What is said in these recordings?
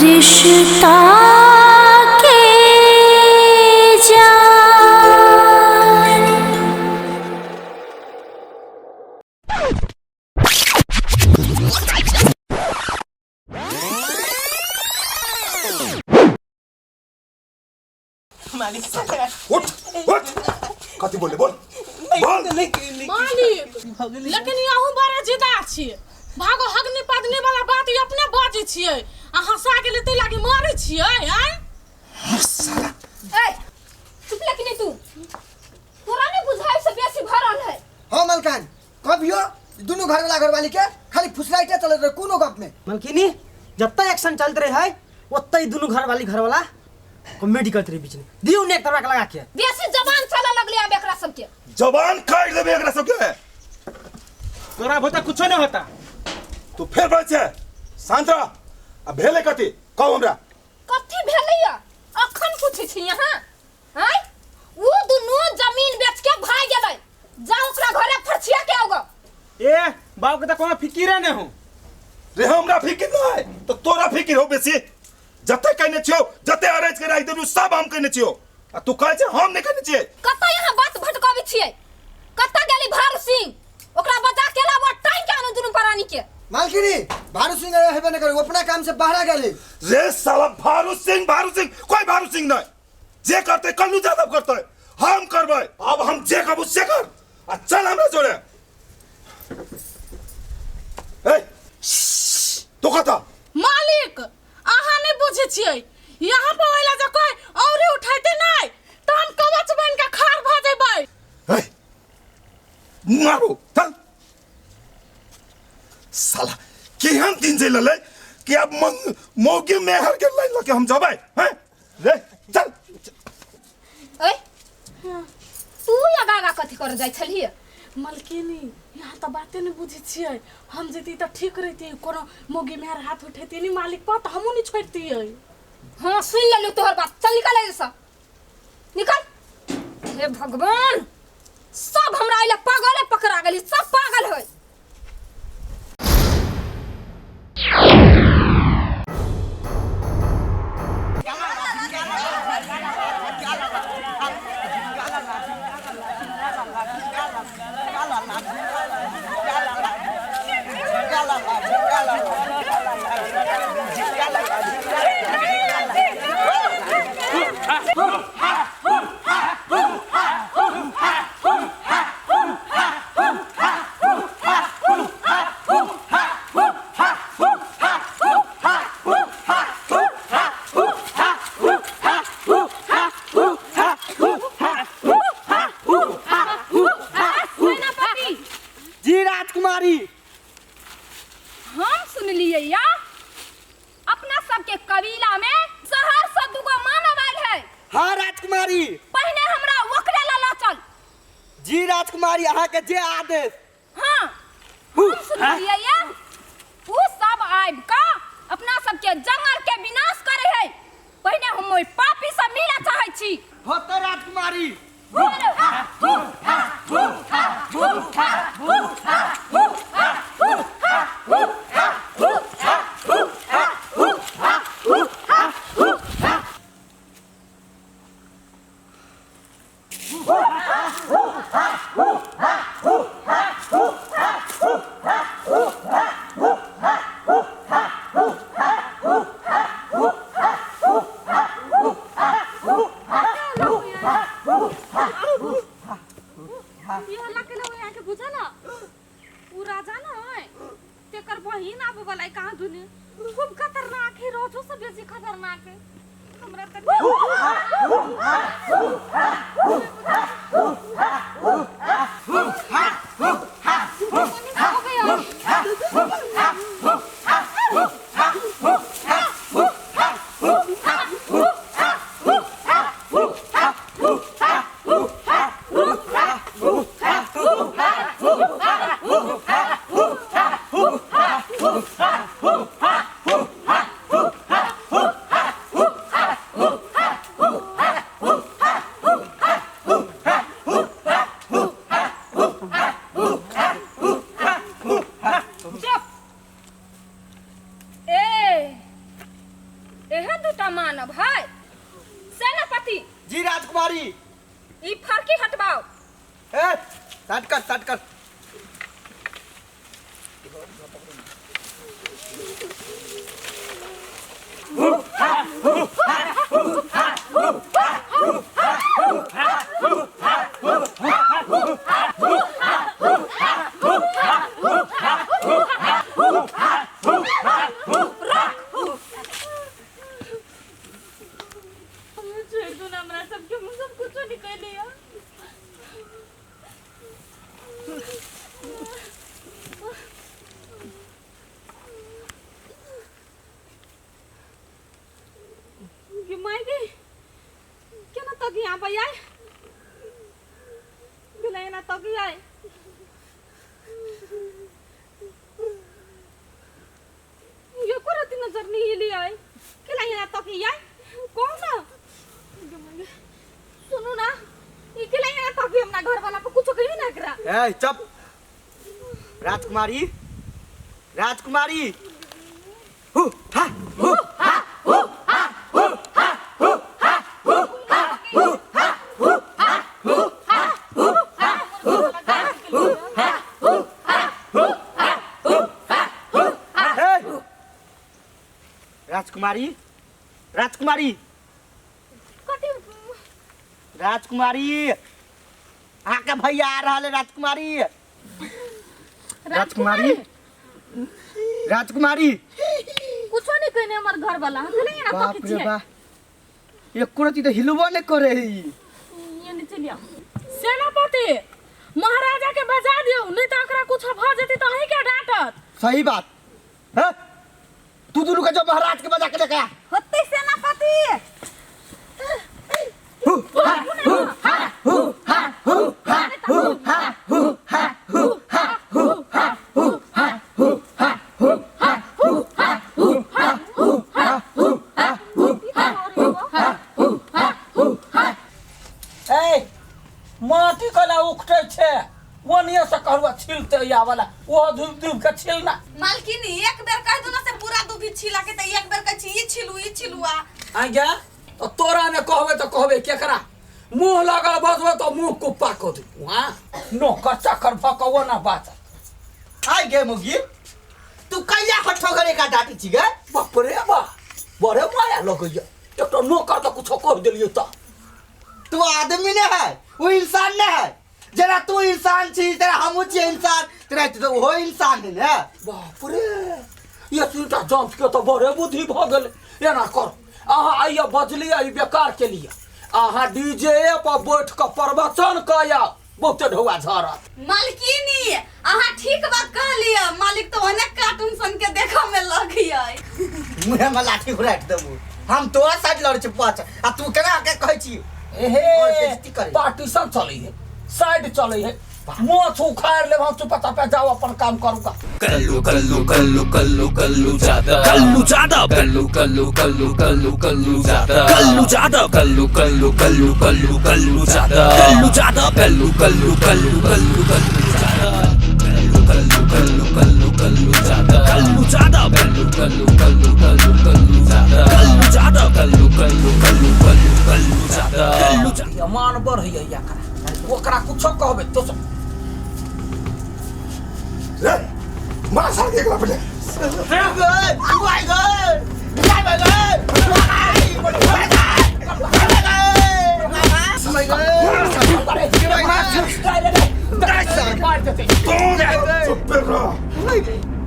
रिश्ता के जान। मालिक उठ कथी बोले बोल मालिक लेकिन यहू बड़े जिदा छी भागो हगनी पदनी वाला बात ये अपने बाजी छिए आ हंसा के लेते लागी मारे छिए हैं साला ए चुप लेकिन तू तोरा ने बुझाई से बेसी भरल है। हां मलकान कभियो दोनों घर वाला घरवाली के खाली फुसलाइटे चलत रहे कोनो गप में। मलकिनी जब तक एक्शन चलते रहे है ओत्ते ही दोनों घरवाला कॉमेडी करते रहे बीच में दियो ने एक तरह लगा के बेसी जबान चला लगले अब एकरा सब के जवान काट देबे एकरा सब के तोरा होता कुछ नहीं होता तू फेर बच शांत रह अब भेले कथी कहू हमरा कथी भेलैया अखन पूछै छी यहां हैं वो दोनों जमीन बेच के भाग गेलै जा ओकरा घरे फरछिया के आगो ए बाप के त कोनो फिकिरे नहीं हो रे हमरा फिकिर न है तो तोरा फिकिर हो बेसी जते कहने छियो जते अरेंज के राख देनु सब हम कहने छियो आ तू कहै छै हम नहीं कहने छियै कत्ता यहां बात भटकाबै छियै कत्ता गेली भारू सिंह ओकरा बजा के लाबो टाइम के आनु दुनु प्राणी के मालकिनी भारू सिंह हेबे न करे अपना काम से बाहर गेले रे साला भारू सिंह कोई भारू सिंह नहीं जे करते कल्लू यादव करते हम करबै अब हम जे कहबो से कर आ चल हमरा जोड़े ए तो कथा मालिक आहा नहीं बुझे छिए यहां पे वाला जे कोई औरे उठाइते नहीं तो हम कवच बन के खार भ जेबै ए मारो चल साला केहन दिन जे लले कि अब मौगी मेहर के लाइन लके हम जबै हैं रे चल ए तू लगागा कथी कर जाय छलिए मलकिनी यहाँ तो बातें नहीं बुझे छिए हम जेती तो ठीक रहती कोनो मोगी मेहर हाथ उठेती नहीं मालिक पर तो हमू नहीं छोड़ती है। हां सुन लेलु तोहर बात चल निकल ऐसा निकल हे भगवान सब हमरा आइले पागल पकड़ा गेली सब पागल है। यहाँ के जे आदेश हां हम सुनिए या वो सब आइब का अपना सब के जंगल के विनाश करे है पहले हम ओई पापी से मिला चाहै छी होते राजकुमारी जी राजकुमारी। ई फरकी हटवाओ। ए सट कर। चुप राजकुमारी राजकुमारी आके भैया आ रहा है। राजकुमारी कुछ नहीं कहने हमार घर वाला बाप रे बा एको रति तो हिलबो नहीं करे ये नहीं चलिया सेनापति महाराजा के बजा दियो नहीं तो एकरा कुछ भ जेती तो अही के डांटत। सही बात है तू दोनों का जो महाराज के बजा के देखा होते सेनापति माटी कला उखटे छे वनिया से कहवा छिलते या वाला वो धूप के छिलना मालकिनी एक बेर कह दो ना से पूरा दुभी छिला के त एक बेर कह छी ई छिलुआ आ गया तो तोरा ने कहबे केकरा मुंह लागल बसबे तो मुंह कुप्पा को दे हां नौकर चाकर भकवा ना बात आई गे मुगी तू कहिया हठो करे का डाटी छी गे बाप रे बा बड़े माया लगइया एक तो नौकर तो कुछ कह देलियो त तू आदमी ने है वो इंसान ने है जरा तू इंसान छी तेरा हम छी इंसान तेरा तो वो इंसान है ना बाप रे ये चिंता जांच के तो बड़े बुद्धि भ गेल एना कर आहा आइया बजली आई बेकार के लिए आहा डीजे पर बैठ के प्रवचन कया बहुत ढौआ झरत मालकिनी आहा ठीक बात कहलिए मालिक तो अनेक कार्टून सन के देखा में लगिए मुहे में लाठी घुराट देबू हम तोरा साइड लड़ छ पाछ आ तू केना के कहै छी एहे पार्टीशन चली है साइड चली है मोछ उखाड़ ले हम चुपता पे जाओ अपन काम करूंगा कल्लू ज्यादा ज्यादा मान बढ़ है या ओकरा कुछ कहबे तो मार साल के एकरा पहले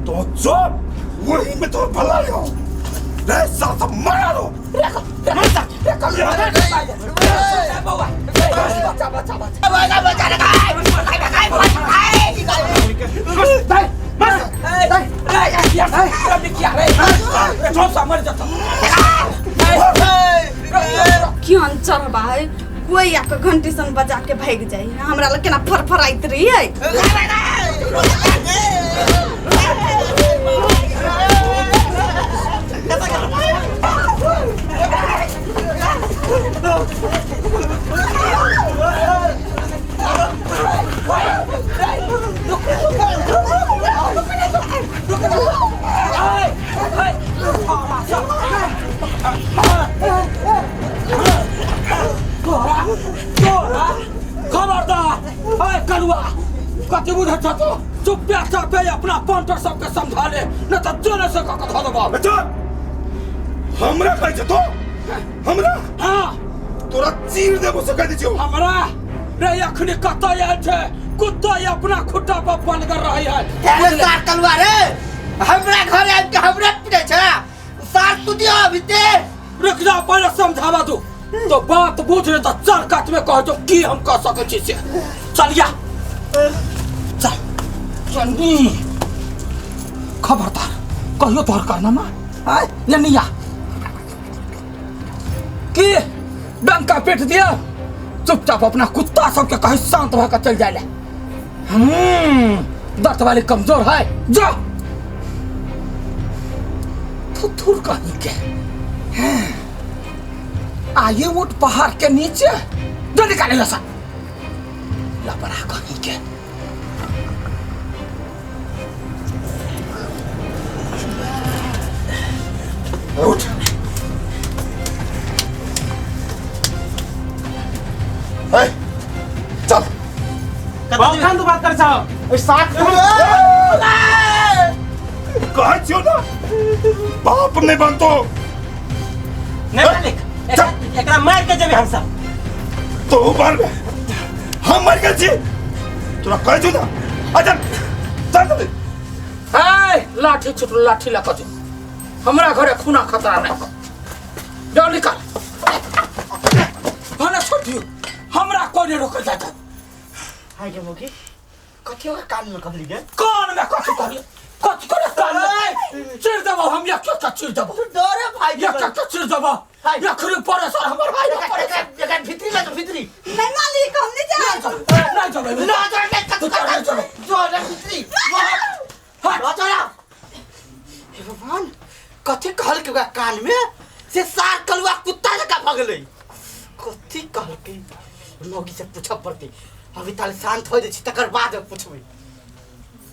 तो चुप वही में तो भला लो रे साथ मारो क्यों अंचर भाई कोई आके घंटी सन बजा के भाग जाई हमरा लग केना फरफराइत रही है कलुआ कति बुझे छ तो चुपचाप अपना पंटर सबके समझा ले न त जोने से कक धो देबो अच्छा हमरा कहै छ तो हमरा हां तोरा चीर देबो से कह दियो हमरा रे अखनी कतय आयल छै कुत्ता अपना खुट्टा पर बंद कर रही है अरे सार कलुआ रे हमरा घर आबि के हमरा पिटे छ सार तू दियो भीते रुक जा पहले समझावा दो तो बात बुझ रे त चार काट में कह जो की हम कह सकै छी से चलिया चल चंदी खबरदार कहियो तोहर करना मा हाय लनिया की डंका पेट दिया चुपचाप अपना कुत्ता सबके कहीं शांत होकर चल जाए दर्द वाली कमजोर है जा थुथुर कहीं के आइए उठ पहाड़ के नीचे जो निकाले लसा लापरा कहीं के उठ चल कहाँ तो बात कर छौ साथ कहै छियो ना बाप नहीं बनतो नहीं मालिक एकरा मार के जेबे हम सब तो मार हम मर गए छी तोरा कहै छियो ना अच्छा चल हाय लाठी छुट लाठी ला कजो हमरा घरे खूना खतरा नहीं जाओ निकाल हने छोड़ दियो हमरा कोने रोक जाता हाय के मोकी कथियो का कान में कहली गे कौन में कथि करियो कथि करे कान में चिर देबो हम या क्या चिर देबो डरे भाई या क्या चिर देबो या खरी परे सर हमर भाई जगह भीतरी में तो भीतरी नहीं मालिक हम नहीं जाए नहीं जाबे ना जोड़े जोड़े भीतरी हां चला हे भगवान कथि कहल के कान में से सार कलुआ कुत्ता जका भगले कथि कहल के मोगी से पूछब पड़ती अभी ताले शांत हो जाइ छी तकर बाद पूछबै